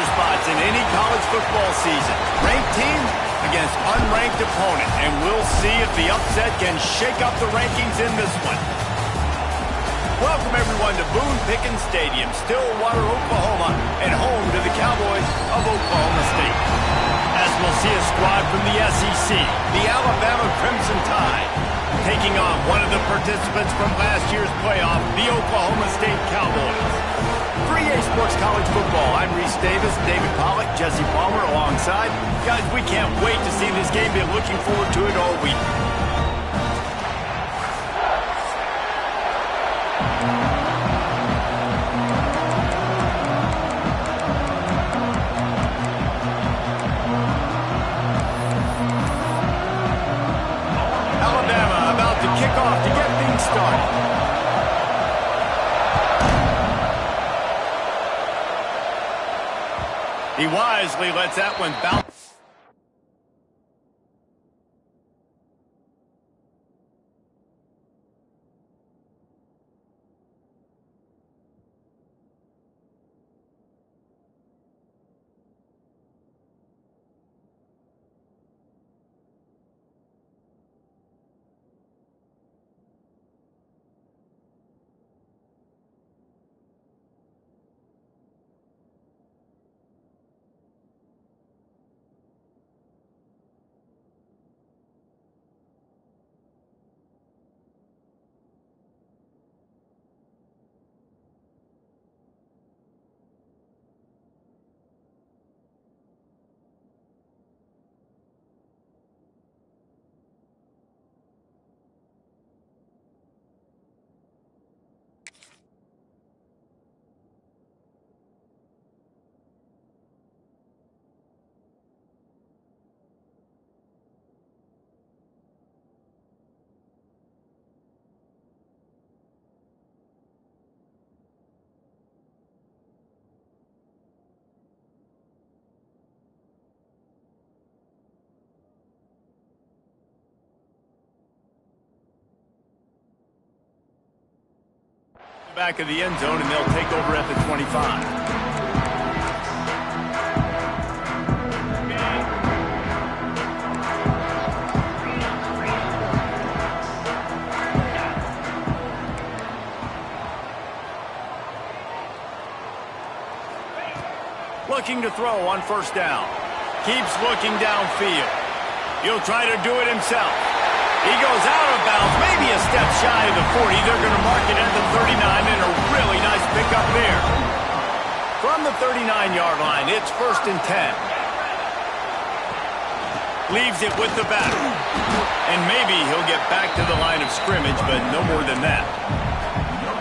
roster spots in any college football season. Ranked team against unranked opponent, and we'll see if the upset can shake up the rankings in this one. Welcome, everyone, to Boone Pickens Stadium, Stillwater, Oklahoma, and home to the Cowboys of Oklahoma State. As we'll see a squad from the SEC, the Alabama Crimson Tide, taking on one of the participants from last year's playoff, the Oklahoma State Cowboys. For EA Sports College Football, I'm Reese Davis, David Pollack, Jesse Palmer alongside. Guys, we can't wait to see this game. Been looking forward to it all week. Alabama about to kick off to get things started. He wisely lets that one bounce. Back of the end zone, and they'll take over at the 25. Looking to throw on first down. Keeps looking downfield. He'll try to do it himself. He goes out of bounds, maybe a step shy of the 40. They're going to mark it at the 39, and a really nice pickup there. From the 39-yard line, it's 1st and 10. Leaves it with the batter. And maybe he'll get back to the line of scrimmage, but no more than that.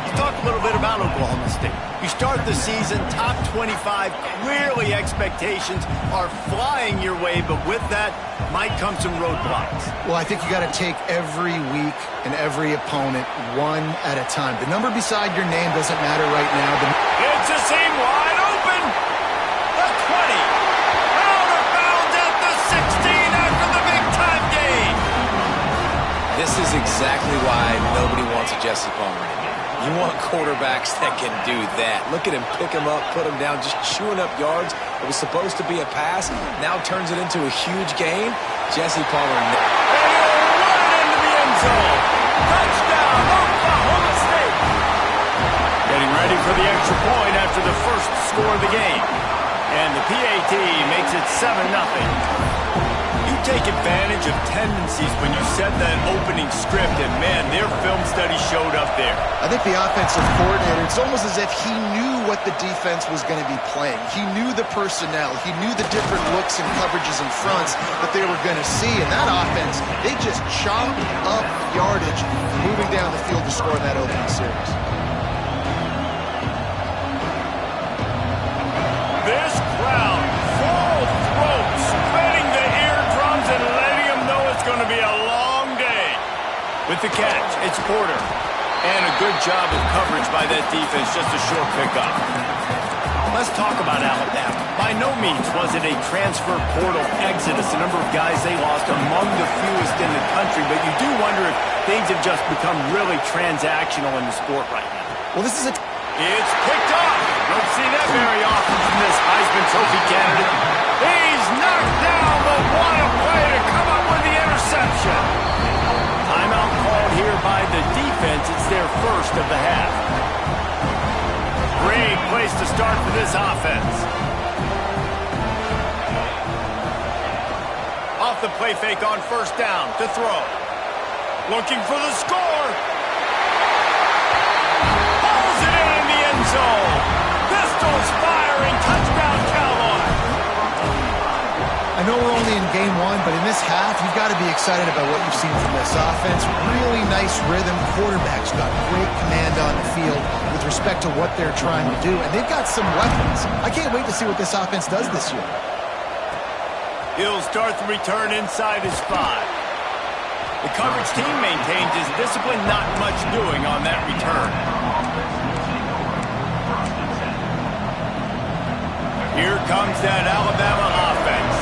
You talked a little bit about Oklahoma State. You start the season top 25. Clearly expectations are flying your way, but with that might come some roadblocks. Well, I think you got to take every week and every opponent one at a time. The number beside your name doesn't matter right now. It's a seam wide open. The 20. Out of bounds at the 16 after the big-time game. This is exactly why nobody wants a Jesse Palmer anymore. You want quarterbacks that can do that. Look at him pick him up, put him down, just chewing up yards. It was supposed to be a pass, now turns it into a huge gain. Jesse Palmer. And he'll run it into the end zone. Touchdown, Oklahoma State. Getting ready for the extra point after the first score of the game. And the PAT makes it 7-0. You take advantage of tendencies when you set that opening script, and man, their film study showed up there. I think the offensive coordinator, it's almost as if he knew what the defense was going to be playing. He knew the personnel. He knew the different looks and coverages and fronts that they were going to see. And that offense, they just chopped up yardage moving down the field to score in that opening series. This crowd, full throat, spreading the eardrums and letting them know it's going to be a long day. With the catch, it's Porter. And a good job of coverage by that defense, just a short pickup. Let's talk about Alabama. By no means was it a transfer portal exodus, the number of guys they lost among the fewest in the country, but you do wonder if things have just become really transactional in the sport right now. Well, this is a... It's picked up. Don't see that very often from this Heisman Trophy candidate. He's knocked down, but what a play to come up with the interception. Timeout called here by the defense. It's their first of the half. Great place to start for this offense. Off the play fake on first down to throw. Looking for the score. Pulls it in the end zone. Pistols firing. Touchdown, Cowboys. I know we're only in game one, but in this half, you've got to be excited about what you've seen from this offense. Really nice rhythm. Quarterback's got great command on the field with respect to what they're trying to do, and they've got some weapons. I can't wait to see what this offense does this year. He'll start the return inside his 5. The coverage team maintains his discipline, not much doing on that return. Here comes that Alabama offense.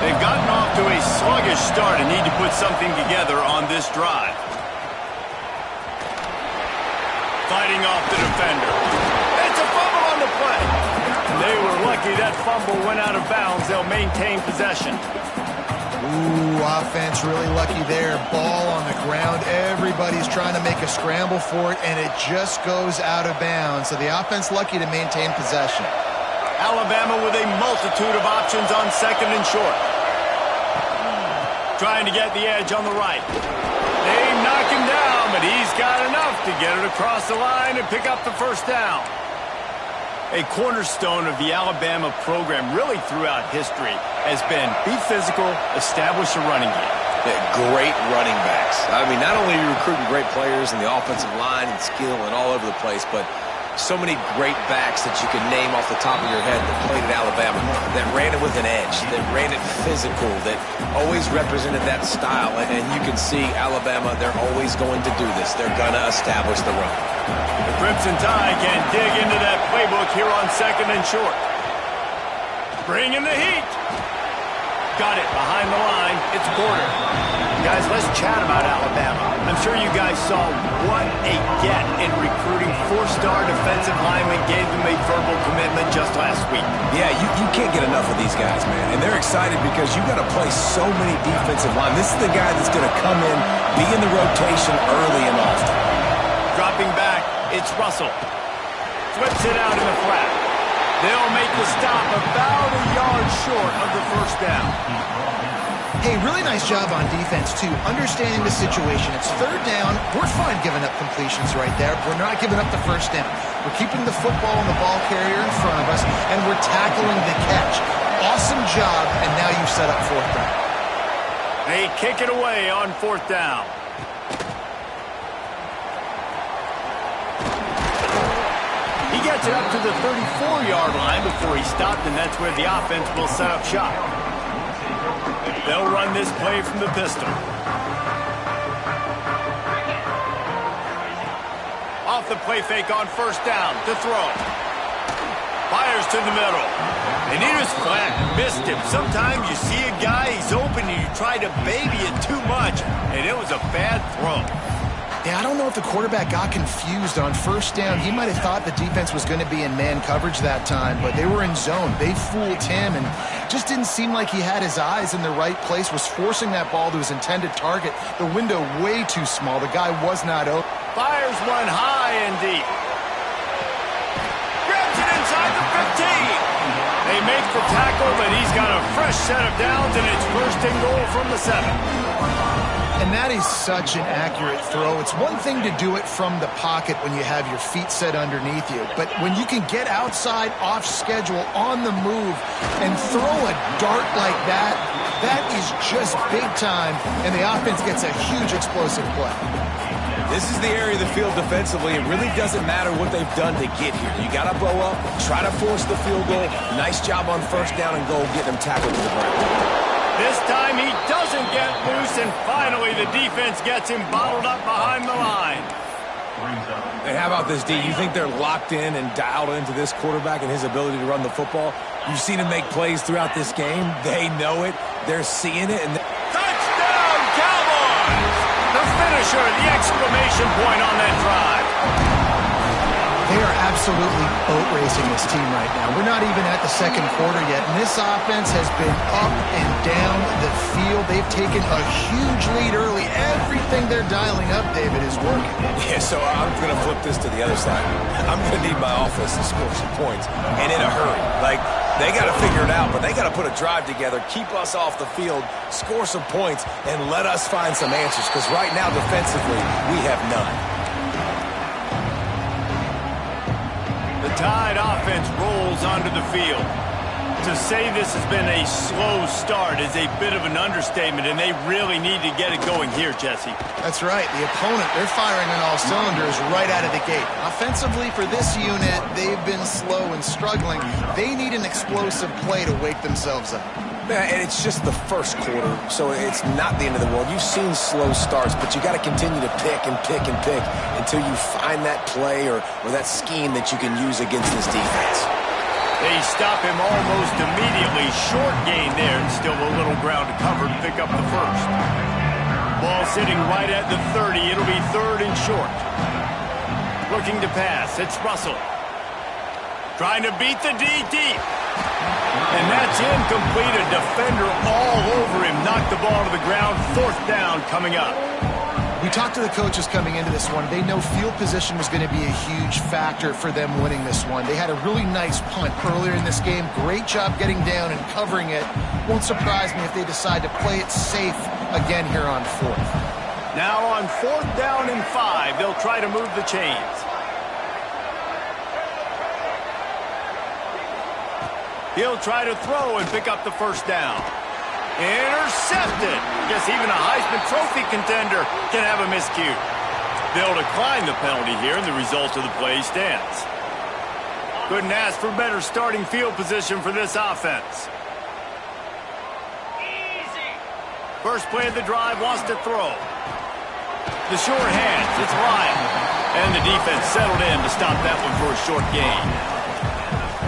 They've gotten off to a sluggish start and need to put something together on this drive. Fighting off the defender. It's a fumble on the play. They were lucky that fumble went out of bounds. They'll maintain possession. Ooh, offense really lucky there. Ball on the ground. Everybody's trying to make a scramble for it, and it just goes out of bounds. So the offense lucky to maintain possession. Alabama with a multitude of options on second and short. Trying to get the edge on the right. They knock him down, but he's got enough to get it across the line and pick up the first down. A cornerstone of the Alabama program really throughout history has been be physical, establish a running game. Yeah, great running backs. I mean, not only are you recruiting great players in the offensive line and skill and all over the place, but so many great backs that you can name off the top of your head that played at Alabama, that ran it with an edge, that ran it physical, that always represented that style. And you can see Alabama, they're always going to do this. They're going to establish the run. The Crimson Tide can dig into that playbook here on second and short. Bringing the heat. Got it behind the line. It's Porter. Guys, let's chat about Alabama. I'm sure you guys saw what a get in recruiting. 4-star defensive linemen gave them a verbal commitment just last week. Yeah, you can't get enough of these guys, man. And they're excited because you've got to play so many defensive linemen. This is the guy that's going to come in, be in the rotation early and often. Dropping back, it's Russell. Flips it out in the flat. They'll make the stop about a yard short of the first down. Hey, really nice job on defense, too, understanding the situation. It's third down. We're fine giving up completions right there. We're not giving up the first down. We're keeping the football and the ball carrier in front of us, and we're tackling the catch. Awesome job, and now you've set up fourth down. They kick it away on fourth down. He gets it up to the 34-yard line before he stopped, and that's where the offense will set up shop. They'll run this play from the pistol. Off the play fake on first down to throw. Fires to the middle. And he was flat, missed him. Sometimes you see a guy, he's open, and you try to baby it too much, and it was a bad throw. Yeah, I don't know if the quarterback got confused on first down. He might have thought the defense was going to be in man coverage that time, but they were in zone. They fooled him and just didn't seem like he had his eyes in the right place, was forcing that ball to his intended target. The window way too small. The guy was not open. Fires one high and deep. Grabs it inside the 15. They make the tackle, but he's got a fresh set of downs, and it's first and goal from the 7. And that is such an accurate throw. It's one thing to do it from the pocket when you have your feet set underneath you, but when you can get outside, off schedule, on the move, and throw a dart like that, that is just big time, and the offense gets a huge explosive play. This is the area of the field defensively. It really doesn't matter what they've done to get here. You got to blow up, try to force the field goal. Nice job on first down and goal, getting them tackled to the ground. This time he doesn't get loose, and finally the defense gets him bottled up behind the line. Hey, how about this, D? You think they're locked in and dialed into this quarterback and his ability to run the football? You've seen him make plays throughout this game. They know it. They're seeing it. Touchdown, Cowboys! The finisher, the exclamation point on that drive. They are absolutely boat racing this team right now. We're not even at the second quarter yet, and this offense has been up and down the field. They've taken a huge lead early. Everything they're dialing up, David, is working. Yeah, so I'm going to flip this to the other side. I'm going to need my offense to score some points, and in a hurry. Like, they got to figure it out, but they got to put a drive together, keep us off the field, score some points, and let us find some answers, because right now, defensively, we have none. The Tide offense rolls onto the field. To say this has been a slow start is a bit of an understatement, and they really need to get it going here, Jesse. That's right. The opponent, they're firing on all cylinders right out of the gate. Offensively, for this unit, they've been slow and struggling. They need an explosive play to wake themselves up. Man, and it's just the first quarter, so it's not the end of the world. You've seen slow starts, but you got to continue to pick and pick and pick until you find that play or that scheme that you can use against this defense. They stop him almost immediately. Short gain there, and still a little ground to cover to pick up the first. Ball sitting right at the 30. It'll be third and short. Looking to pass. It's Russell. Trying to beat the D deep. And that's incomplete. A defender all over him. Knocked the ball to the ground. Fourth down coming up. We talked to the coaches coming into this one. They know field position was going to be a huge factor for them winning this one. They had a really nice punt earlier in this game. Great job getting down and covering it. Won't surprise me if they decide to play it safe again here on fourth. Now on fourth down and 5, they'll try to move the chains. He'll try to throw and pick up the first down. Intercepted. Guess even a Heisman Trophy contender can have a miscue. They'll decline the penalty here, and the result of the play stands. Couldn't ask for better starting field position for this offense. First play of the drive, wants to throw. The short hands, it's Lyle. And the defense settled in to stop that one for a short gain.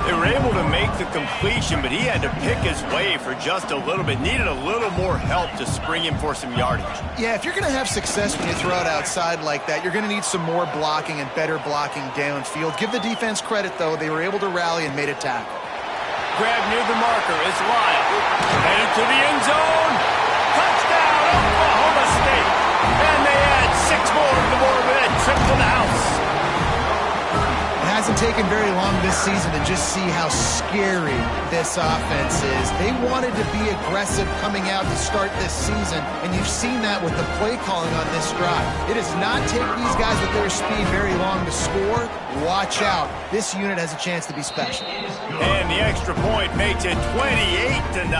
They were able to make the completion, but he had to pick his way for just a little bit. Needed a little more help to spring him for some yardage. Yeah, if you're going to have success when you throw it outside like that, you're going to need some more blocking and better blocking downfield. Give the defense credit, though. They were able to rally and made a tackle. Grab near the marker. It's Lyle. Headed to the end zone. Touchdown, Oklahoma State. And they add 6 more to the board with that trip to the house. It hasn't taken very long this season to just see how scary this offense is. They wanted to be aggressive coming out to start this season, and you've seen that with the play calling on this drive. It does not take these guys with their speed very long to score. Watch out. This unit has a chance to be special. And the extra point makes it 28-0.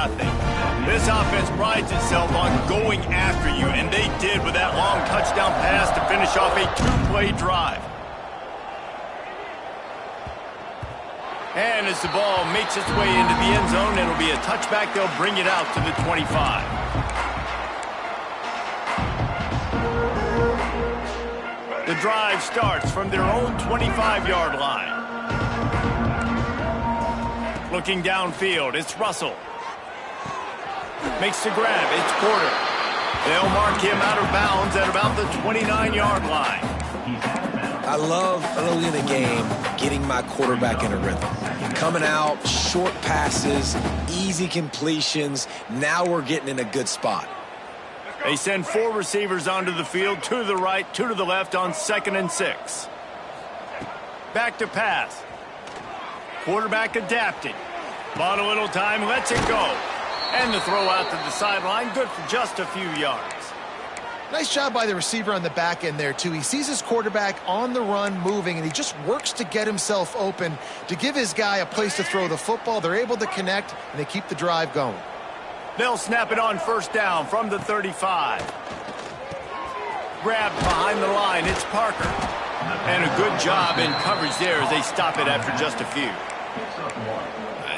This offense prides itself on going after you, and they did with that long touchdown pass to finish off a 2-play drive. And as the ball makes its way into the end zone, it'll be a touchback. They'll bring it out to the 25. The drive starts from their own 25-yard line. Looking downfield, it's Russell. Makes the grab, it's Porter. They'll mark him out of bounds at about the 29-yard line. I love early in the game getting my quarterback in a rhythm. Coming out, short passes, easy completions. Now we're getting in a good spot. They send 4 receivers onto the field, 2 to the right, 2 to the left on 2nd and 6. Back to pass. Quarterback adapting. Bought a little time, lets it go. And the throw out to the sideline, good for just a few yards. Nice job by the receiver on the back end there, too. He sees his quarterback on the run moving, and he just works to get himself open to give his guy a place to throw the football. They're able to connect, and they keep the drive going. They'll snap it on first down from the 35. Grabbed behind the line, it's Parker. And a good job in coverage there as they stop it after just a few.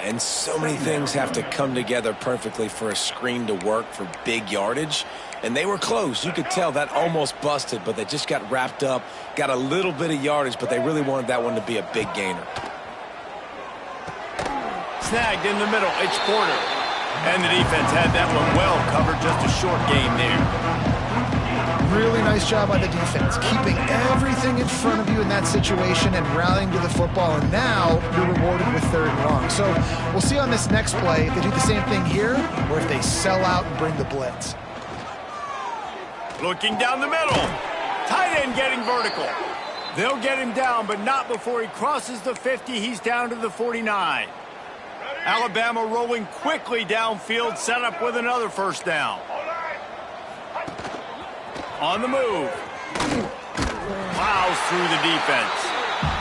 And so many things have to come together perfectly for a screen to work for big yardage. And they were close. You could tell that almost busted, but they just got wrapped up, got a little bit of yardage, but they really wanted that one to be a big gainer. Snagged in the middle, it's Porter. And the defense had that one well covered, just a short game there. really nice job by the defense, keeping everything in front of you in that situation and rallying to the football, and now you're rewarded with 3rd and long. So we'll see on this next play if they do the same thing here or if they sell out and bring the blitz. Looking down the middle. Tight end getting vertical. They'll get him down, but not before he crosses the 50. He's down to the 49. Alabama rolling quickly downfield, set up with another 1st down. On the move. Plows through the defense.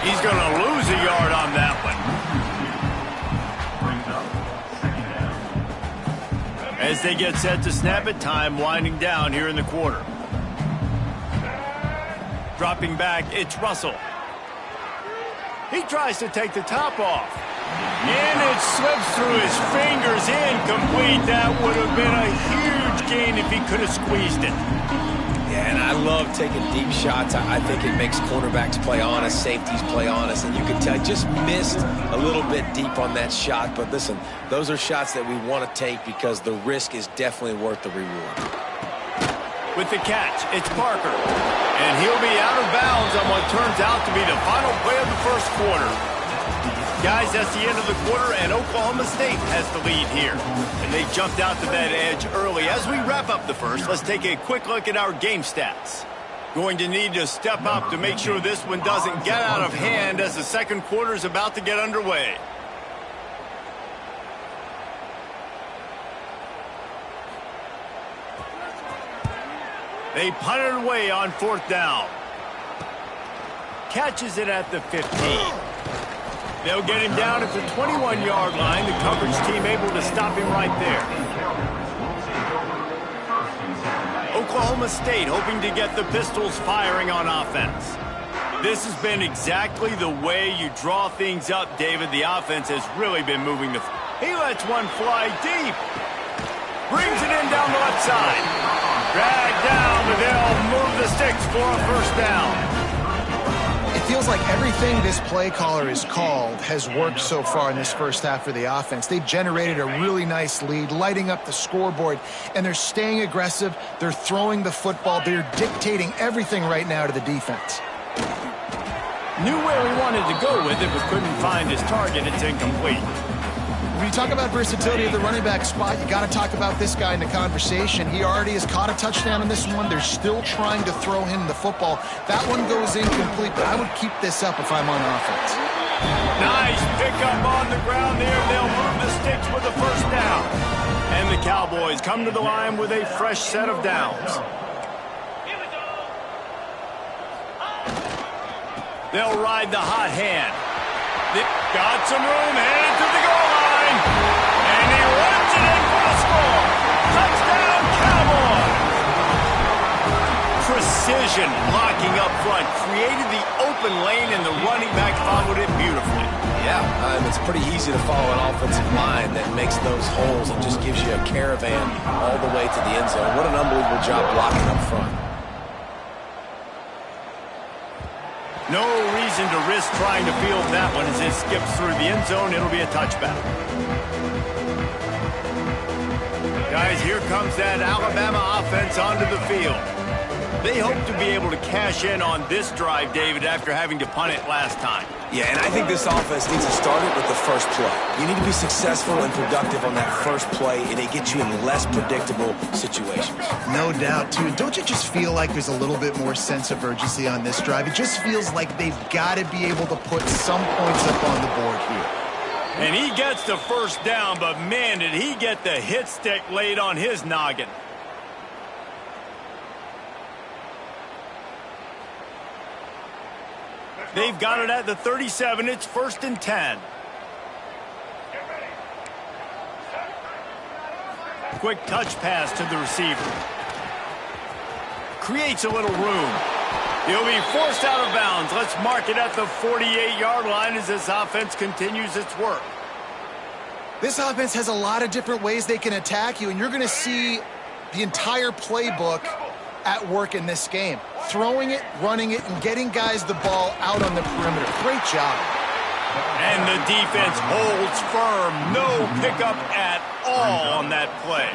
He's going to lose a yard on that one. As they get set to snap it, time winding down here in the quarter. Dropping back, it's Russell. He tries to take the top off. And it slips through his fingers, incomplete. That would have been a huge gain if he could have squeezed it. Yeah, and I love taking deep shots. I think it makes quarterbacks play honest, safeties play honest, and you can tell just missed a little bit deep on that shot. But listen, those are shots that we want to take because the risk is definitely worth the reward. With the catch, it's Parker. And he'll be out of bounds on what turns out to be the final play of the 1st quarter. Guys, that's the end of the quarter, and Oklahoma State has the lead here. And they jumped out to that edge early. As we wrap up the 1st, let's take a quick look at our game stats. Going to need to step up to make sure this one doesn't get out of hand as the 2nd quarter is about to get underway. They punt it away on 4th down. Catches it at the 15. They'll get him down at the 21-yard line. The coverage team able to stop him right there. Oklahoma State hoping to get the Pistols firing on offense. This has been exactly the way you draw things up, David. The offense has really been moving the... He lets one fly deep. Brings it in down the left side. Dragged down, but they'll move the sticks for a 1st down. It feels like everything this play caller has called has worked so far in this 1st half for the offense. They've generated a really nice lead, lighting up the scoreboard, and they're staying aggressive. They're throwing the football. They're dictating everything right now to the defense. Knew where he wanted to go with it, but couldn't find his target. It's incomplete. When you talk about versatility of the running back spot, you got to talk about this guy in the conversation. He already has caught a touchdown in this one. They're still trying to throw him the football. That one goes incomplete, but I would keep this up if I'm on offense. Nice pickup on the ground there. They'll move the sticks with the 1st down. And the Cowboys come to the line with a fresh set of downs. They'll ride the hot hand. They've got some room, headed to the goal line. And he runs it in for the score. Touchdown, Cowboys. Precision blocking up front created the open lane, and the running back followed it beautifully. Yeah, it's pretty easy to follow an offensive line that makes those holes and just gives you a caravan all the way to the end zone. What an unbelievable job blocking up front. No reason to risk trying to field that one as it skips through the end zone. It'll be a touchback. Guys, here comes that Alabama offense onto the field. They hope to be able to cash in on this drive, David, after having to punt it last time. Yeah, and I think this offense needs to start it with the 1st play. You need to be successful and productive on that 1st play, and it gets you in less predictable situations. No doubt, too. Don't you just feel like there's a little bit more sense of urgency on this drive? It just feels like they've got to be able to put some points up on the board here. And he gets the 1st down, but man, did he get the hit stick laid on his noggin. They've got it at the 37. It's 1st and 10. Quick touch pass to the receiver. Creates a little room. He'll be forced out of bounds. Let's mark it at the 48-yard line as this offense continues its work. This offense has a lot of different ways they can attack you, and you're going to see the entire playbook at work in this game. Throwing it, running it, and getting guys the ball out on the perimeter. Great job. And the defense holds firm. No pickup at all on that play.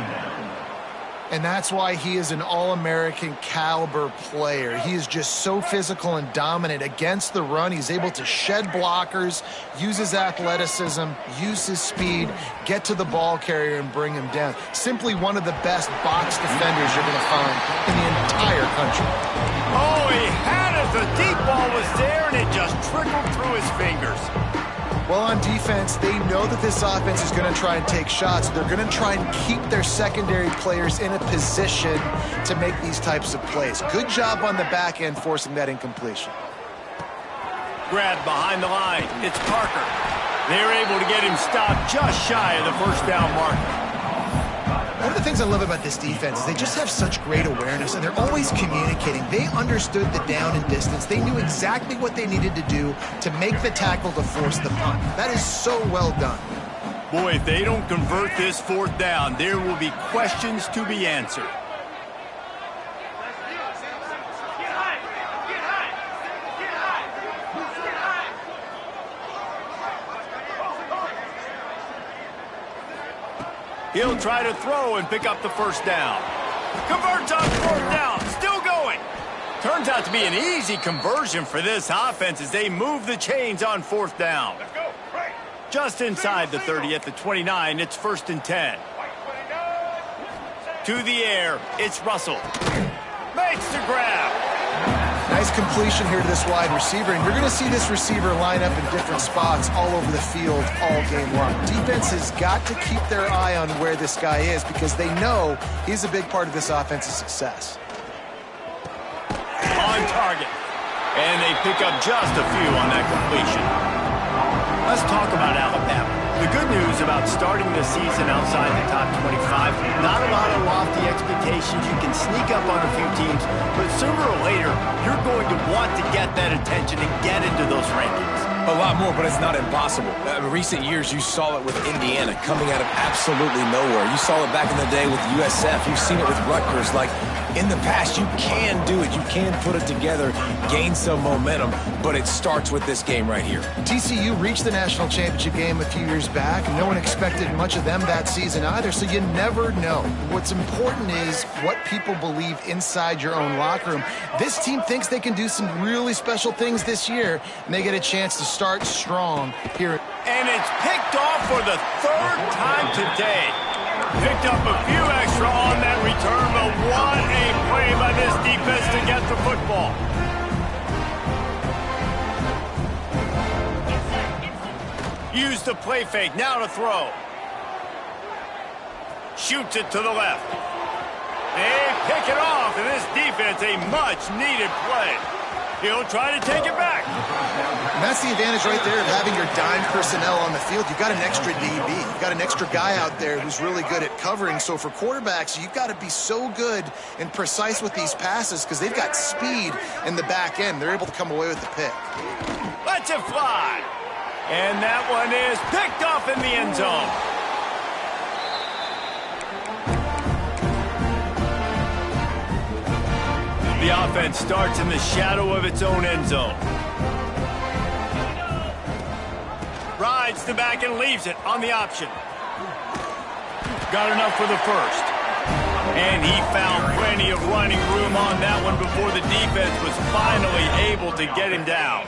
And that's why he is an All-American caliber player. He is just so physical and dominant against the run. He's able to shed blockers, use his athleticism, use his speed, get to the ball carrier and bring him down. Simply one of the best box defenders you're going to find in the entire country. Oh, he had it. The deep ball was there, and it just trickled through his fingers. Well, on defense, they know that this offense is going to try and take shots. They're going to try and keep their secondary players in a position to make these types of plays. Good job on the back end forcing that incompletion. Grabbed behind the line. It's Parker. They're able to get him stopped just shy of the first down marker. One of the things I love about this defense is they just have such great awareness, and they're always communicating. They understood the down and distance. They knew exactly what they needed to do to make the tackle to force the punt. That is so well done. Boy, if they don't convert this fourth down, there will be questions to be answered. He'll try to throw and pick up the first down. Converts on fourth down. Still going. Turns out to be an easy conversion for this offense as they move the chains on fourth down. Just inside the 30 at the 29, it's 1st and 10. To the air, it's Russell. Makes the grab. Nice completion here to this wide receiver, and you're going to see this receiver line up in different spots all over the field all game long. Defense has got to keep their eye on where this guy is because they know he's a big part of this offense's success. On target. And they pick up just a few on that completion. Let's talk about Alabama. The good news about starting the season outside the top 25, not a lot of lofty expectations. You can sneak up on a few teams, but sooner or later, you're going to want to get that attention and get into those rankings. A lot more, but it's not impossible. In recent years, you saw it with Indiana coming out of absolutely nowhere. You saw it back in the day with USF. You've seen it with Rutgers. Like, in the past, you can do it. You can put it together, gain some momentum, but it starts with this game right here. TCU reached the national championship game a few years back, and no one expected much of them that season either, so you never know. What's important is what people believe inside your own locker room. This team thinks they can do some really special things this year, and they get a chance to start strong here. And it's picked off for the 3rd time today. Picked up a few extra on that return, but what a play by this defense to get the football. Use the play fake, now to throw. Shoots it to the left. They pick it off, and this defense, a much-needed play. He'll try to take it back. And that's the advantage right there of having your dime personnel on the field. You've got an extra DB. You've got an extra guy out there who's really good at covering. So for quarterbacks, you've got to be so good and precise with these passes because they've got speed in the back end. They're able to come away with the pick. Let's it fly. And that one is picked off in the end zone. The offense starts in the shadow of its own end zone. Rides the back and leaves it on the option. Got enough for the first. And he found plenty of running room on that one before the defense was finally able to get him down.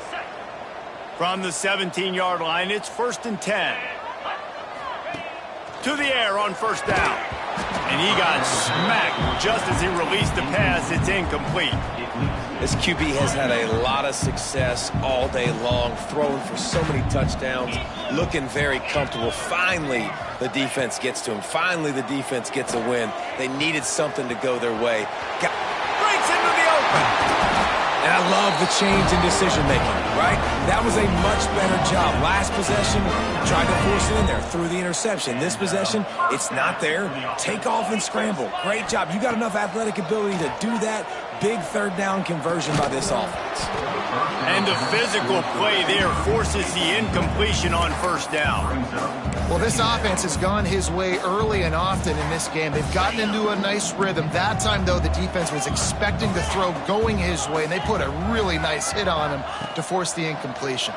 From the 17-yard line, it's 1st and 10. To the air on first down. And he got smacked just as he released the pass. It's incomplete. This QB has had a lot of success all day long, throwing for so many touchdowns, looking very comfortable. Finally, the defense gets to him. Finally, the defense gets a win. They needed something to go their way. Breaks into the open. And I love the change in decision-making, right? That was a much better job. Last possession, tried to force it in there, threw the interception. This possession, it's not there. Take off and scramble. Great job. You got enough athletic ability to do that. Big 3rd down conversion by this offense. And the physical play there forces the incompletion on first down. Well, this offense has gone his way early and often in this game. They've gotten into a nice rhythm. That time, though, the defense was expecting the throw going his way, and they put a really nice hit on him to force the incompletion.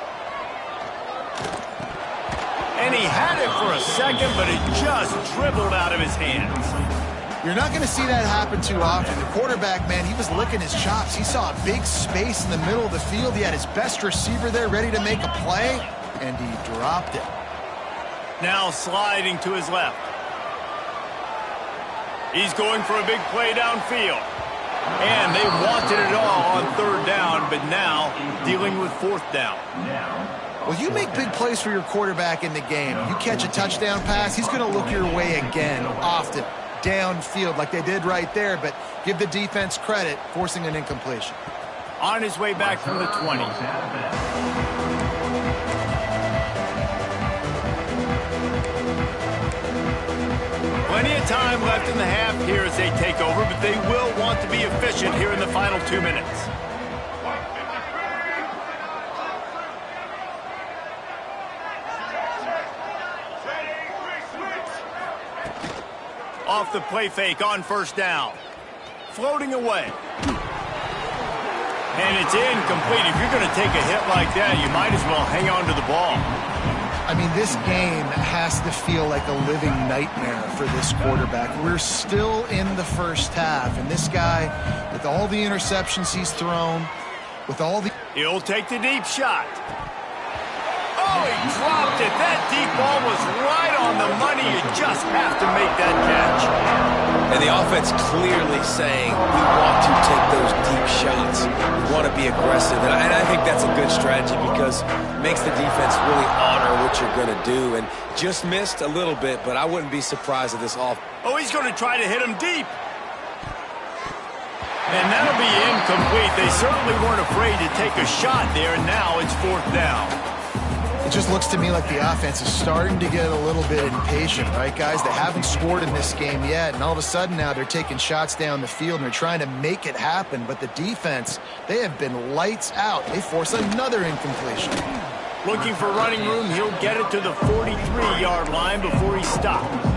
And he had it for a second, but it just dribbled out of his hands. You're not going to see that happen too often. The quarterback, man, he was licking his chops. He saw a big space in the middle of the field. He had his best receiver there ready to make a play, and he dropped it. Now sliding to his left. He's going for a big play downfield. And they wanted it all on third down, but now dealing with fourth down. Well, you make big plays for your quarterback in the game. You catch a touchdown pass, he's going to look your way again, often, downfield like they did right there, but give the defense credit, forcing an incompletion. On his way back from the 20. Plenty of time left in the half here as they take over, but they will want to be efficient here in the final 2 minutes. Off the play fake on first down. Floating away. And it's incomplete. If you're going to take a hit like that, you might as well hang on to the ball. I mean, this game has to feel like a living nightmare for this quarterback. We're still in the first half, and this guy, with all the interceptions he's thrown, with all the... He'll take the deep shot. Oh, he dropped it. That deep ball was right on the money. You just have to make that catch. And the offense clearly saying we want to take those deep shots. We want to be aggressive. And I think that's a good strategy because it makes the defense really honor what you're going to do. And just missed a little bit, but I wouldn't be surprised at this off. Oh, he's going to try to hit him deep. And that'll be incomplete. They certainly weren't afraid to take a shot there, and now it's fourth down. It just looks to me like the offense is starting to get a little bit impatient, right, guys? They haven't scored in this game yet, and all of a sudden now they're taking shots down the field and they're trying to make it happen. But the defense, they have been lights out. They force another incompletion. Looking for running room, he'll get it to the 43-yard line before he stops.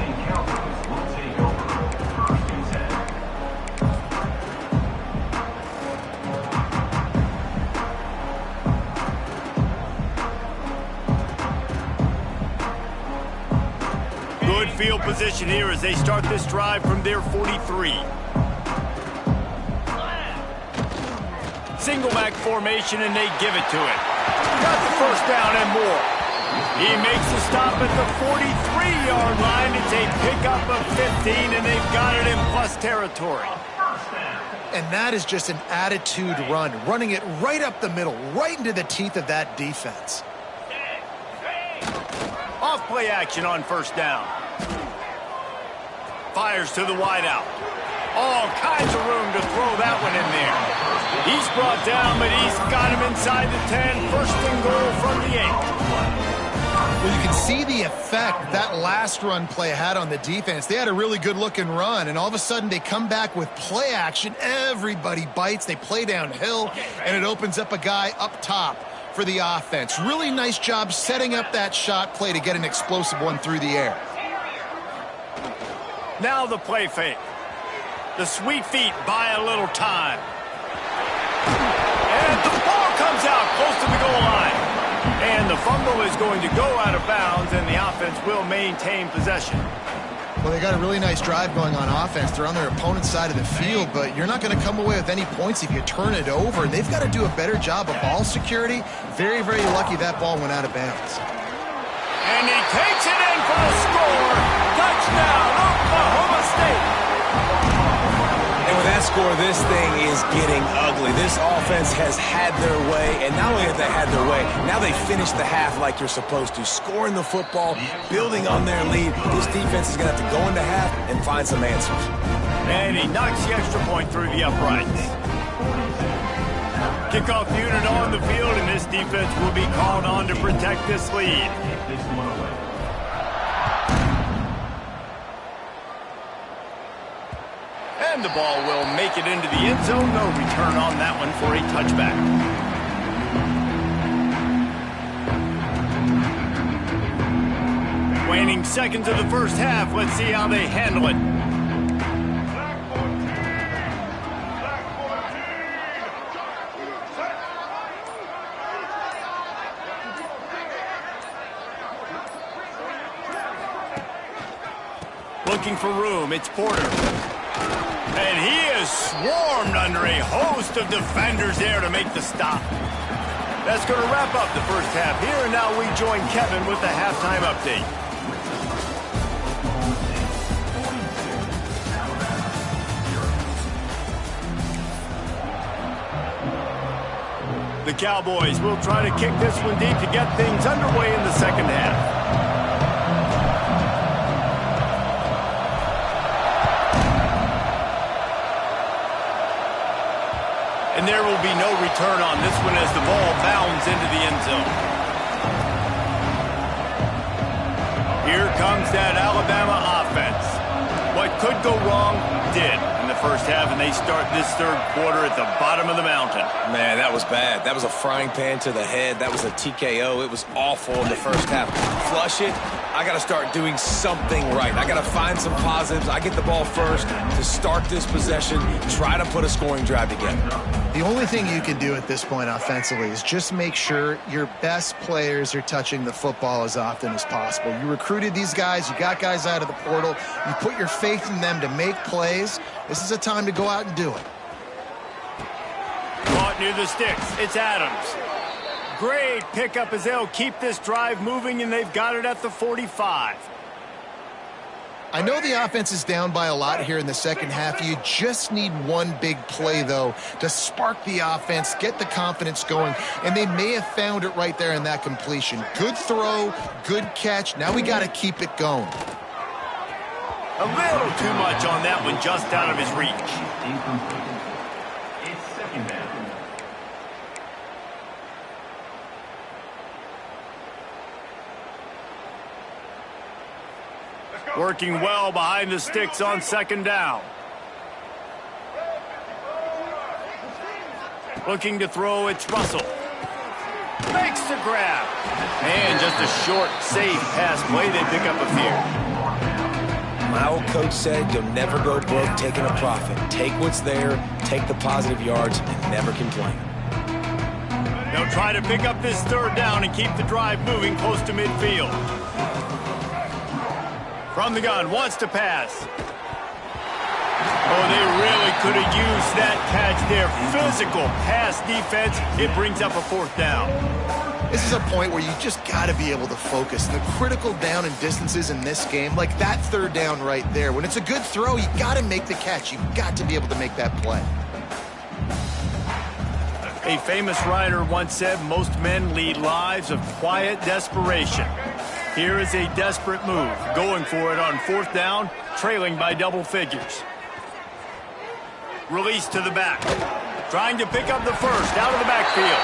Good field position here as they start this drive from their 43. Single back formation, and they give it to him. Got the first down and more. He makes the stop at the 43-yard line. It's a pickup of 15, and they've got it in plus territory. And that is just an attitude run, running it right up the middle, right into the teeth of that defense. Off play action on first down. Fires to the wideout. All kinds of room to throw that one in there. He's brought down, but he's got him inside the 10. First and goal from the 8. Well, you can see the effect that last run play had on the defense. They had a really good-looking run, and all of a sudden they come back with play action. Everybody bites. They play downhill, and it opens up a guy up top for the offense. Really nice job setting up that shot play to get an explosive one through the air. Now the play fake. The sweet feet buy a little time. And the ball comes out close to the goal line. And the fumble is going to go out of bounds, and the offense will maintain possession. Well, they got a really nice drive going on offense. They're on their opponent's side of the field, but you're not going to come away with any points if you turn it over. And they've got to do a better job of ball security. Very, very lucky that ball went out of bounds. And he takes it in for a score. Touchdown, Oklahoma State. And with that score, this thing is getting ugly. This offense has had their way, and not only have they had their way, now they finish the half like you're supposed to, scoring the football, building on their lead. This defense is going to have to go into half and find some answers. And he knocks the extra point through the uprights. Kickoff unit on the field, and this defense will be called on to protect this lead. And the ball will make it into the end zone. No return on that one for a touchback. Waning seconds of the first half. Let's see how they handle it. Looking for room. It's Porter. And he is swarmed under a host of defenders there to make the stop. That's going to wrap up the first half here, and now we join Kevin with the halftime update. The Cowboys will try to kick this one deep to get things underway in the second half. And there will be no return on this one as the ball bounds into the end zone. Here comes that Alabama offense. What could go wrong did in the first half, and they start this third quarter at the bottom of the mountain. Man, that was bad. That was a frying pan to the head. That was a TKO. It was awful in the first half. Flush it. I got to start doing something right. I got to find some positives. I get the ball first to start this possession, try to put a scoring drive together. The only thing you can do at this point offensively is just make sure your best players are touching the football as often as possible. You recruited these guys. You got guys out of the portal. You put your faith in them to make plays. This is a time to go out and do it. Caught near the sticks. It's Adams. Great pickup as they'll keep this drive moving, and they've got it at the 45. I know the offense is down by a lot here in the second half. You just need one big play, though, to spark the offense, get the confidence going, and they may have found it right there in that completion. Good throw, good catch. Now we got to keep it going. A little too much on that one, just out of his reach. It's second down. Working well behind the sticks on second down. Looking to throw, it's Russell. Makes the grab. And just a short, safe pass play. They pick up a few. My old coach said you'll never go broke taking a profit. Take what's there, take the positive yards, and never complain. They'll try to pick up this third down and keep the drive moving close to midfield. From the gun, wants to pass. Oh, they really could have used that catch there. Physical pass defense. It brings up a fourth down. This is a point where you just got to be able to focus. The critical down and distances in this game, like that third down right there. When it's a good throw, you got to make the catch. You've got to be able to make that play. A famous writer once said, most men lead lives of quiet desperation. Here is a desperate move, going for it on fourth down, trailing by double figures. Release to the back, trying to pick up the first out of the backfield.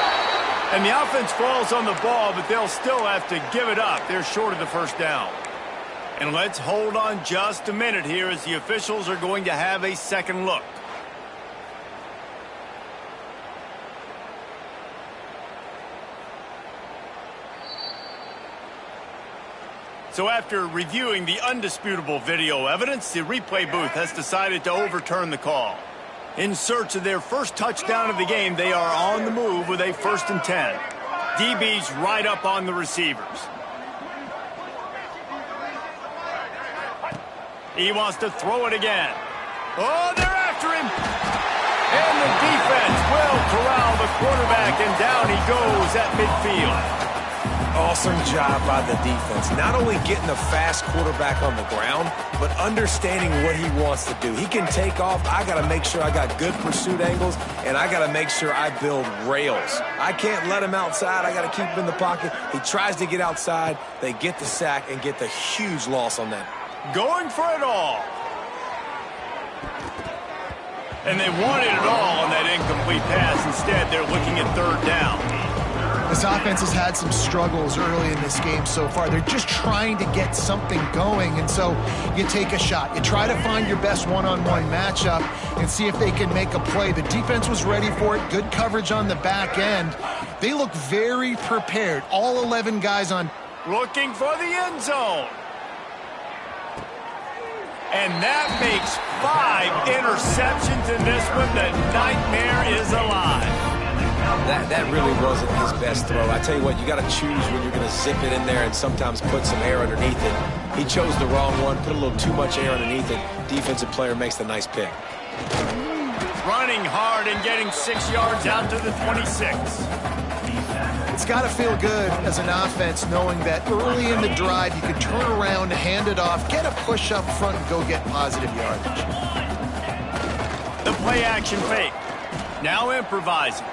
And the offense falls on the ball, but they'll still have to give it up. They're short of the first down. And let's hold on just a minute here as the officials are going to have a second look. So after reviewing the undisputable video evidence, the replay booth has decided to overturn the call. In search of their first touchdown of the game, they are on the move with a 1st and 10. DB's right up on the receivers. He wants to throw it again. Oh, they're after him. And the defense will corral the quarterback, and down he goes at midfield. Awesome job by the defense. Not only getting the fast quarterback on the ground, but understanding what he wants to do. He can take off. I got to make sure I got good pursuit angles, and I got to make sure I build rails. I can't let him outside. I got to keep him in the pocket. He tries to get outside. They get the sack and get the huge loss on that. Going for it all. And they wanted it all on that incomplete pass. Instead, they're looking at third down. This offense has had some struggles early in this game so far. They're just trying to get something going, and so you take a shot. You try to find your best one-on-one matchup and see if they can make a play. The defense was ready for it. Good coverage on the back end. They look very prepared. All 11 guys on. Looking for the end zone. And that makes 5 interceptions in this one. The nightmare is alive. That really wasn't his best throw. I tell you what, you got to choose when you're going to zip it in there and sometimes put some air underneath it. He chose the wrong one, put a little too much air underneath it. Defensive player makes the nice pick. Running hard and getting 6 yards out to the 26. It's got to feel good as an offense knowing that early in the drive you could turn around, hand it off, get a push up front, and go get positive yardage. The play action fake. Now improvising.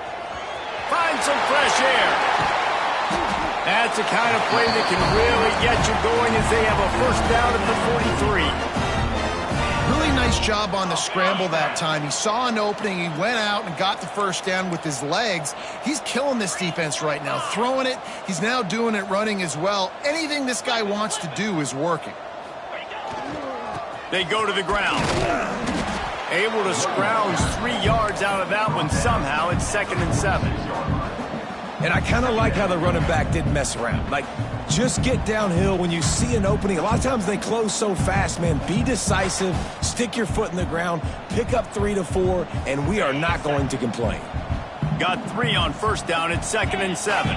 Find some fresh air. That's the kind of play that can really get you going as they have a first down at the 43. Really nice job on the scramble that time. He saw an opening, he went out and got the first down with his legs. He's killing this defense right now. Throwing it, he's now doing it running as well. Anything this guy wants to do is working. They go to the ground. Able to scrounge 3 yards out of that one somehow. It's 2nd and 7. And I kind of like how the running back didn't mess around. Like, just get downhill when you see an opening. A lot of times they close so fast, man. Be decisive, stick your foot in the ground, pick up 3 to 4, and we are not going to complain. Got 3 on first down. It's 2nd and 7.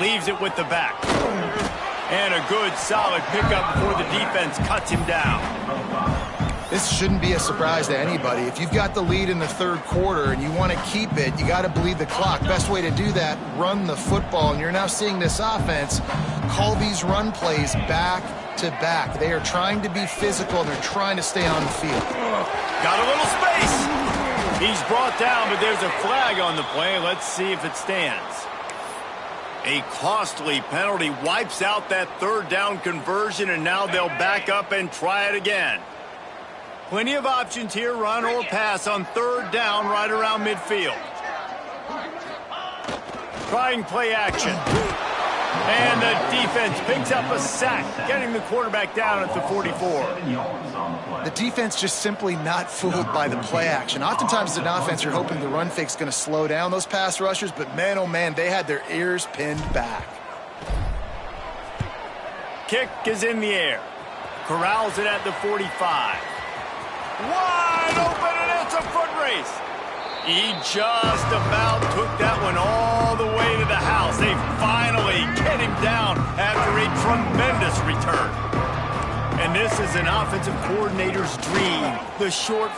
Leaves it with the back. And a good, solid pickup before the defense cuts him down. This shouldn't be a surprise to anybody. If you've got the lead in the third quarter and you want to keep it, you got to bleed the clock. Best way to do that, run the football. And you're now seeing this offense call these run plays back to back. They are trying to be physical, and they're trying to stay on the field. Got a little space. He's brought down, but there's a flag on the play. Let's see if it stands. A costly penalty wipes out that third down conversion, and now they'll back up and try it again. Plenty of options here, run or pass on third down right around midfield. Trying play action. And the defense picks up a sack, getting the quarterback down at the 44. The defense just simply not fooled by the play action. Oftentimes as an offense, you're hoping the run fake's going to slow down those pass rushers, but man, oh man, they had their ears pinned back. Kick is in the air. Corrals it at the 45. Wide open, and it's a foot race. He just about took that one all the way to the house. They finally get him down after a tremendous return. And this is an offensive coordinator's dream. The short,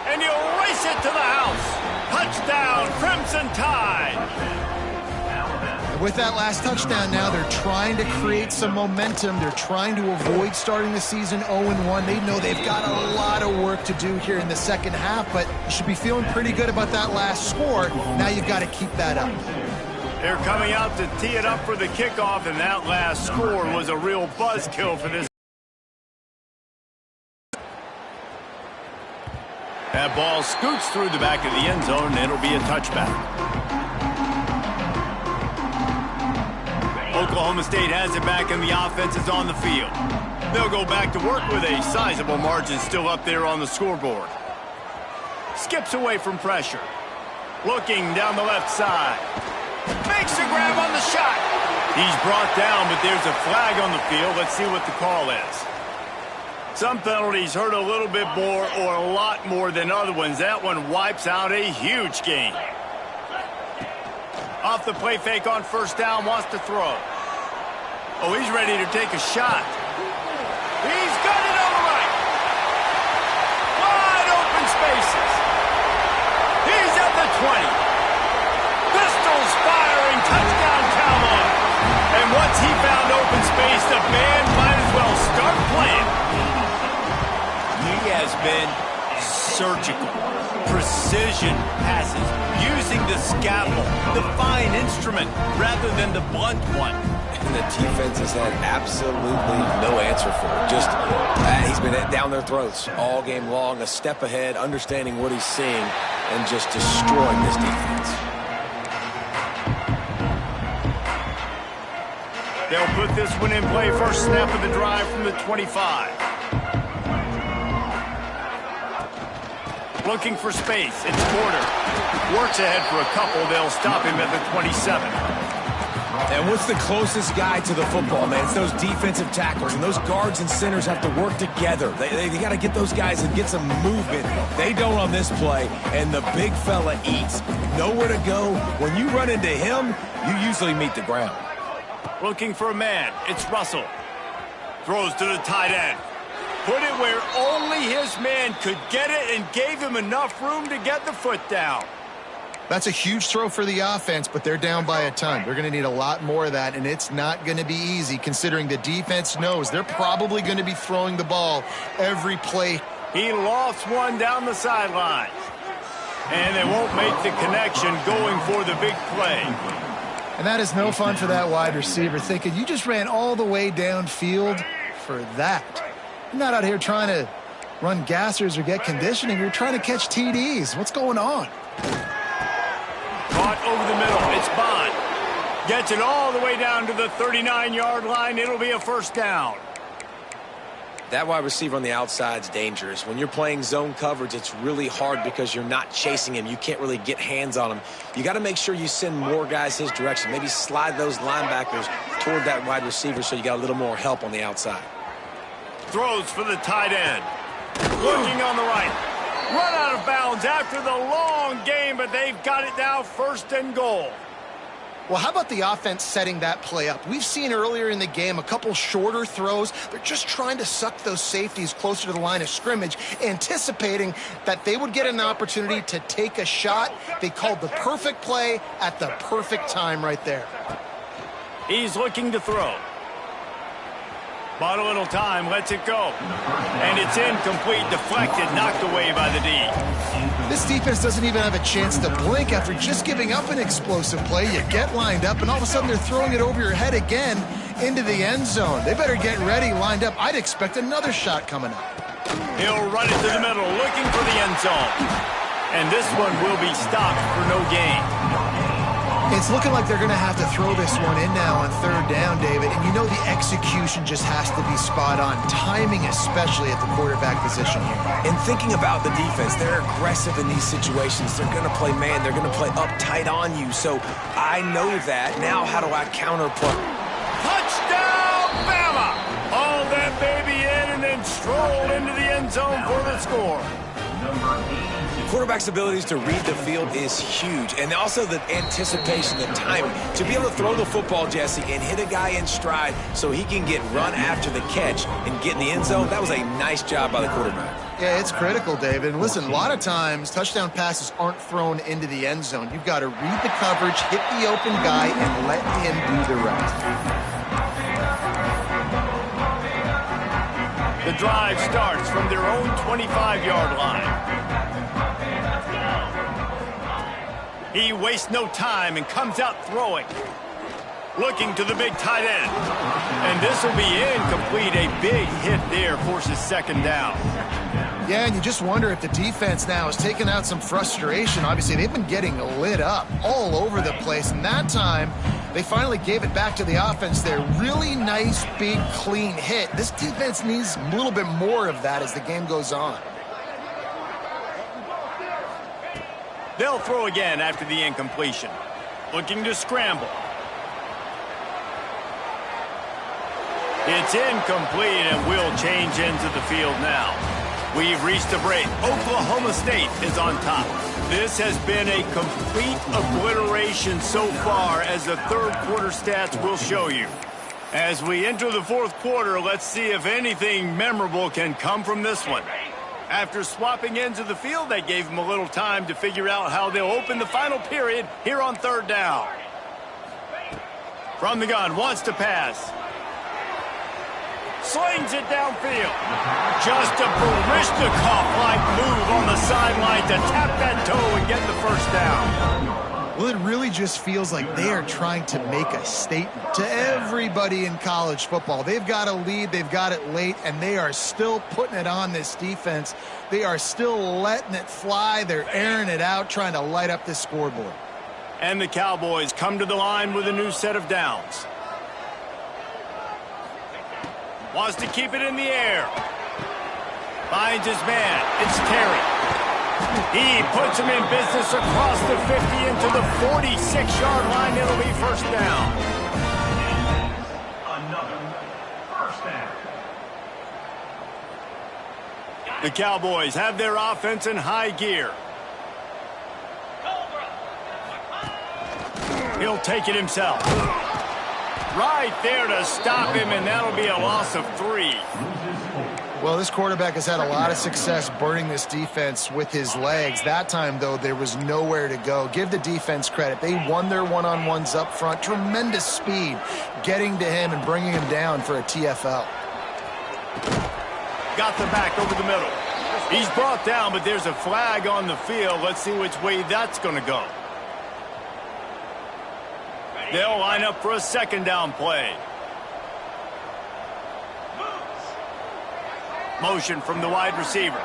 and he'll race it to the house. Touchdown, Crimson Tide. With that last touchdown now, they're trying to create some momentum. They're trying to avoid starting the season 0-1. They know they've got a lot of work to do here in the second half, but you should be feeling pretty good about that last score. Now you've got to keep that up. They're coming out to tee it up for the kickoff, and that last score was a real buzzkill for this. That ball scoots through the back of the end zone, and it'll be a touchback. Oklahoma State has it back, and the offense is on the field. They'll go back to work with a sizable margin still up there on the scoreboard. Skips away from pressure. Looking down the left side. Makes a grab on the shot. He's brought down, but there's a flag on the field. Let's see what the call is. Some penalties hurt a little bit more or a lot more than other ones. That one wipes out a huge gain. Off the play fake on first down, wants to throw. Oh, he's ready to take a shot. He's got it on the right. Wide open spaces. He's at the 20. Pistols firing, touchdown Cowboys. And once he found open space, the band might as well start playing. He has been surgical. Precision passes, using the scalpel, the fine instrument, rather than the blunt one. And the defense has had absolutely no answer for it. Just, he's been down their throats all game long, a step ahead, understanding what he's seeing, and just destroying this defense. They'll put this one in play, first snap of the drive from the 25. Looking for space. It's Porter. Works ahead for a couple. They'll stop him at the 27. And what's the closest guy to the football, man? It's those defensive tackles, and those guards and centers have to work together. They got to get those guys and get some movement. They don't on this play, and the big fella eats. Nowhere to go. When you run into him, you usually meet the ground. Looking for a man. It's Russell. Throws to the tight end. Put it where only his man could get it and gave him enough room to get the foot down. That's a huge throw for the offense, but they're down by a ton. They're going to need a lot more of that, and it's not going to be easy considering the defense knows they're probably going to be throwing the ball every play. He lost one down the sideline. And they won't make the connection going for the big play. And that is no fun for that wide receiver, thinking you just ran all the way downfield for that. You're not out here trying to run gassers or get conditioning. You're trying to catch TDs. What's going on? Caught over the middle. It's Bond. Gets it all the way down to the 39-yard line. It'll be a first down. That wide receiver on the outside is dangerous. When you're playing zone coverage, it's really hard because you're not chasing him. You can't really get hands on him. You got to make sure you send more guys his direction. Maybe slide those linebackers toward that wide receiver so you got a little more help on the outside. Throws for the tight end. Looking on the right. Run out of bounds after the long game, but they've got it now first and goal. Well, how about the offense setting that play up? We've seen earlier in the game a couple shorter throws. They're just trying to suck those safeties closer to the line of scrimmage, anticipating that they would get an opportunity to take a shot. They called the perfect play at the perfect time right there. He's looking to throw. Bought a little time, lets it go. And it's incomplete, deflected, knocked away by the D. This defense doesn't even have a chance to blink after just giving up an explosive play. You get lined up, and all of a sudden they're throwing it over your head again into the end zone. They better get ready, lined up. I'd expect another shot coming up. He'll run it to the middle, looking for the end zone. And this one will be stopped for no gain. It's looking like they're going to have to throw this one in now on third down, David. And you know the execution just has to be spot on. Timing, especially at the quarterback position here. And thinking about the defense, they're aggressive in these situations. They're going to play man. They're going to play up tight on you. So I know that. Now how do I counterpunch? Touchdown, Bama! Haul that baby in and then stroll into the end zone for the score. Quarterback's abilities to read the field is huge, and also the anticipation, the timing. To be able to throw the football, Jesse, and hit a guy in stride so he can get run after the catch and get in the end zone, that was a nice job by the quarterback. Yeah, it's critical, David. And listen, a lot of times touchdown passes aren't thrown into the end zone. You've got to read the coverage, hit the open guy, and let him do the rest. The drive starts from their own 25-yard line. He wastes no time and comes out throwing. Looking to the big tight end. And this will be incomplete. A big hit there forces second down. Yeah, and you just wonder if the defense now is taking out some frustration. Obviously, they've been getting lit up all over the place. And that time, they finally gave it back to the offense there. Really nice, big, clean hit. This defense needs a little bit more of that as the game goes on. They'll throw again after the incompletion. Looking to scramble. It's incomplete and will change ends of the field now. We've reached a break. Oklahoma State is on top. This has been a complete obliteration so far, as the third quarter stats will show you. As we enter the fourth quarter, let's see if anything memorable can come from this one. After swapping ends of the field, they gave them a little time to figure out how they'll open the final period here on third down. From the gun, wants to pass. Slings it downfield. Just a Baryshnikov-like move on the sideline to tap that toe and get the first down. Well, it really just feels like they are trying to make a statement to everybody in college football. They've got a lead, they've got it late, and they are still putting it on this defense. They are still letting it fly. They're airing it out, trying to light up this scoreboard. And the Cowboys come to the line with a new set of downs. Wants to keep it in the air. Finds his man. It's Terry. He puts him in business across the 50 into the 46-yard line. It'll be first down. Another first down. The Cowboys have their offense in high gear. He'll take it himself. Right there to stop him, and that'll be a loss of 3. Well, this quarterback has had a lot of success burning this defense with his legs. That time, though, there was nowhere to go. Give the defense credit. They won their one-on-ones up front. Tremendous speed getting to him and bringing him down for a TFL. Got the back over the middle. He's brought down, but there's a flag on the field. Let's see which way that's going to go. They'll line up for a second down play. Motion from the wide receiver.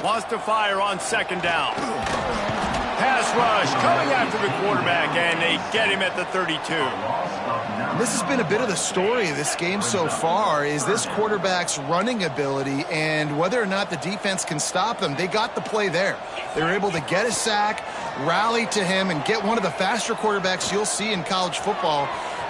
Wants to fire on second down. Pass rush coming after the quarterback, and they get him at the 32. This has been a bit of the story of this game so far, is this quarterback's running ability and whether or not the defense can stop them. They got the play there. They were able to get a sack, rally to him, and get one of the faster quarterbacks you'll see in college football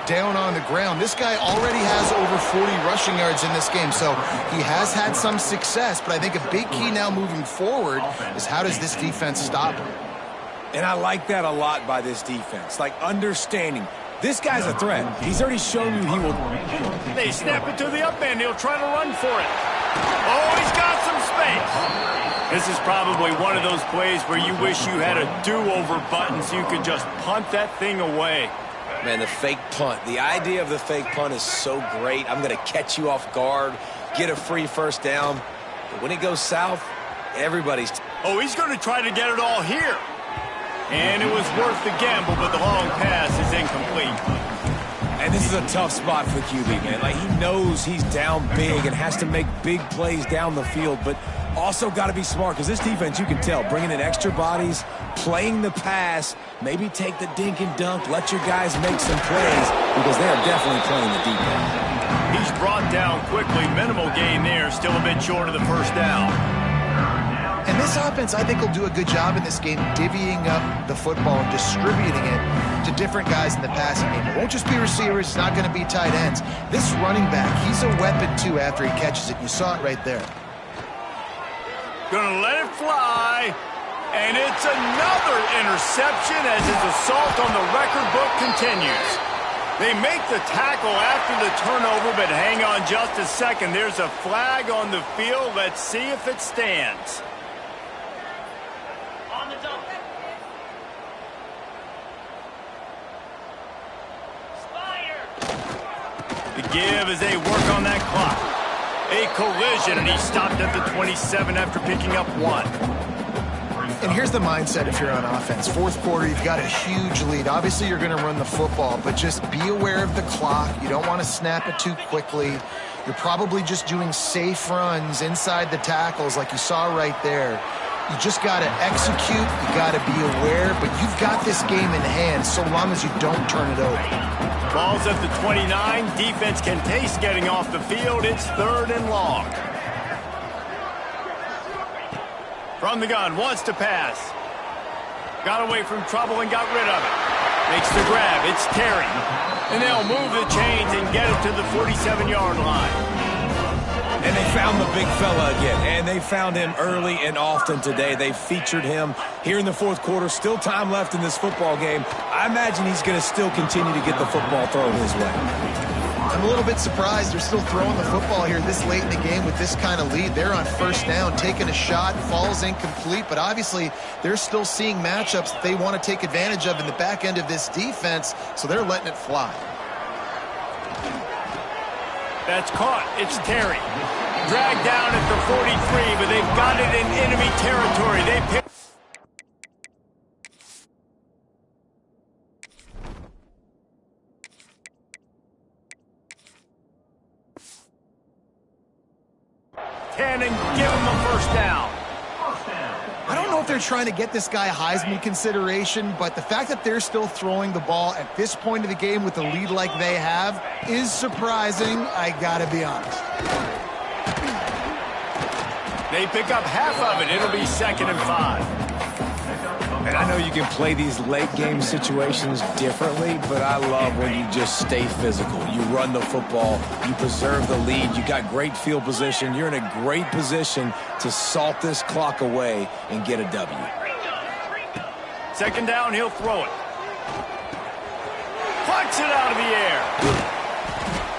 down on the ground. This guy already has over 40 rushing yards in this game, so he has had some success, but I think a big key now moving forward is how does this defense stop him? And I like that a lot by this defense, like understanding this guy's a threat. He's already shown you he will. They snap it to the up end. He'll try to run for it. Oh, he's got some space. This is probably one of those plays where you wish you had a do-over button so you could just punt that thing away. Man, the fake punt. The idea of the fake punt is so great. I'm going to catch you off guard, get a free first down. But when it goes south, everybody's... Oh, he's going to try to get it all here. And it was worth the gamble, but the long pass is incomplete. And this is a tough spot for the QB, man. Like, he knows he's down big and has to make big plays down the field, but also got to be smart because this defense, you can tell, bringing in extra bodies, playing the pass, maybe take the dink and dunk, let your guys make some plays because they are definitely playing the deep end. He's brought down quickly. Minimal gain there, still a bit short of the first down. And this offense, I think, will do a good job in this game divvying up the football and distributing it to different guys in the passing game. It won't just be receivers. It's not going to be tight ends. This running back, he's a weapon, too, after he catches it. You saw it right there. Gonna let it fly. And it's another interception as his assault on the record book continues. They make the tackle after the turnover, but hang on just a second. There's a flag on the field. Let's see if it stands. The give as they work on that clock. A collision, and he stopped at the 27 after picking up 1. And here's the mindset if you're on offense. Fourth quarter, you've got a huge lead. Obviously, you're going to run the football, but just be aware of the clock. You don't want to snap it too quickly. You're probably just doing safe runs inside the tackles like you saw right there. You just got to execute. You got to be aware, but you've got this game in hand so long as you don't turn it over. Ball's at the 29. Defense can taste getting off the field. It's 3rd and long. From the gun, wants to pass. Got away from trouble and got rid of it. Makes the grab. It's Terry. And they'll move the chains and get it to the 47-yard line. And they found the big fella again, and they found him early and often today. They featured him here in the fourth quarter. Still time left in this football game. I imagine he's going to still continue to get the football thrown his way. I'm a little bit surprised they're still throwing the football here this late in the game with this kind of lead. They're on first down, taking a shot, falls incomplete, but obviously they're still seeing matchups that they want to take advantage of in the back end of this defense, so they're letting it fly. That's caught. It's Terry. Dragged down at the 43, but they've got it in enemy territory. They pick. And give him the first down. I don't know if they're trying to get this guy Heisman consideration, but the fact that they're still throwing the ball at this point of the game with a lead like they have is surprising, I gotta be honest. They pick up half of it. It'll be 2nd and 5. And I know you can play these late game situations differently, but I love when you just stay physical. You run the football, you preserve the lead, you got great field position. You're in a great position to salt this clock away and get a W. 2nd down, he'll throw it. Plucks it out of the air.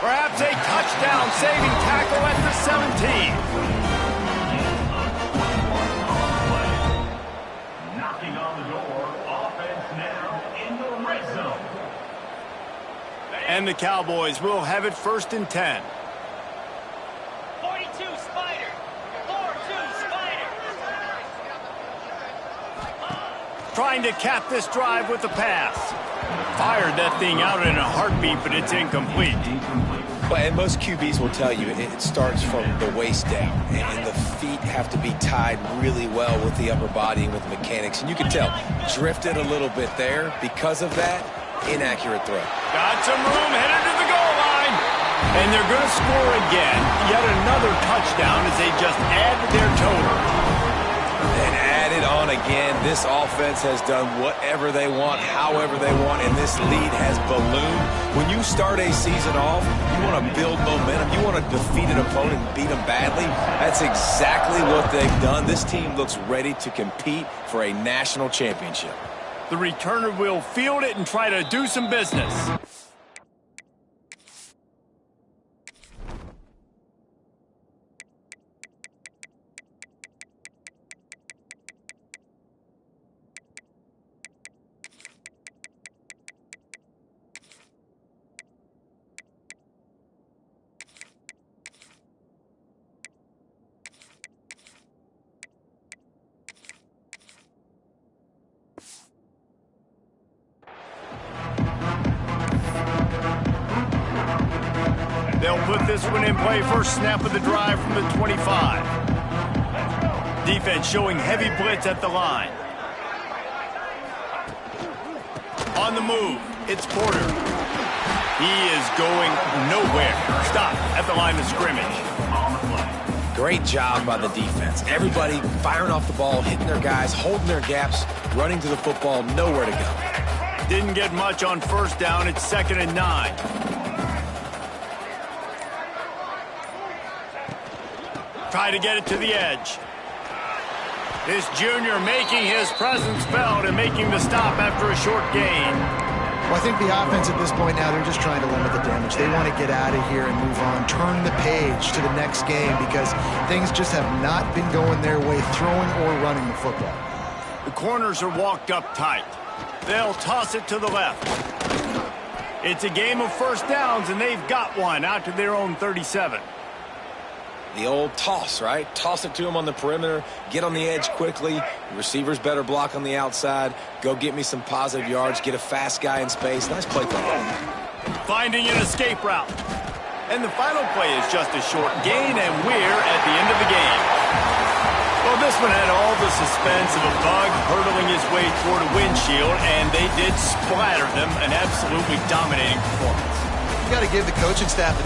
Perhaps a touchdown-saving tackle at the 17. Knocking on the door. Offense now in the red zone. And the Cowboys will have it 1st and 10. 42 Spider. 4-2 Spider. Trying to cap this drive with the pass. Fired that thing out in a heartbeat, but it's incomplete. And most QBs will tell you it starts from the waist down, and the feet have to be tied really well with the upper body and with the mechanics. And you can tell, drifted a little bit there. Because of that, inaccurate throw. Got some room, headed to the goal line. And they're going to score again. Yet another touchdown as they just add to their total. And added on again. This offense has done whatever they want, however they want, and this lead has ballooned. When you start a season off, you want to build momentum. You want to defeat an opponent and beat them badly. That's exactly what they've done. This team looks ready to compete for a national championship. The returner will field it and try to do some business. They'll put this one in play. First snap of the drive from the 25. Defense showing heavy blitz at the line. On the move, it's Porter. He is going nowhere. Stop at the line of scrimmage. Great job by the defense. Everybody firing off the ball, hitting their guys, holding their gaps, running to the football, nowhere to go. Didn't get much on first down. It's 2nd and 9. Try to get it to the edge. This junior making his presence felt and making the stop after a short gain. Well, I think the offense at this point now, they're just trying to limit the damage. They want to get out of here and move on, turn the page to the next game because things just have not been going their way, throwing or running the football. The corners are walked up tight. They'll toss it to the left. It's a game of first downs, and they've got one out to their own 37. The old toss, right? Toss it to him on the perimeter, get on the edge quickly. The receivers better block on the outside. Go get me some positive yards, get a fast guy in space. Nice play call. Finding an escape route. And the final play is just a short gain, and we're at the end of the game. Well, this one had all the suspense of a bug hurtling his way toward a windshield, and they did splatter them. An absolutely dominating performance. You got to give the coaching staff a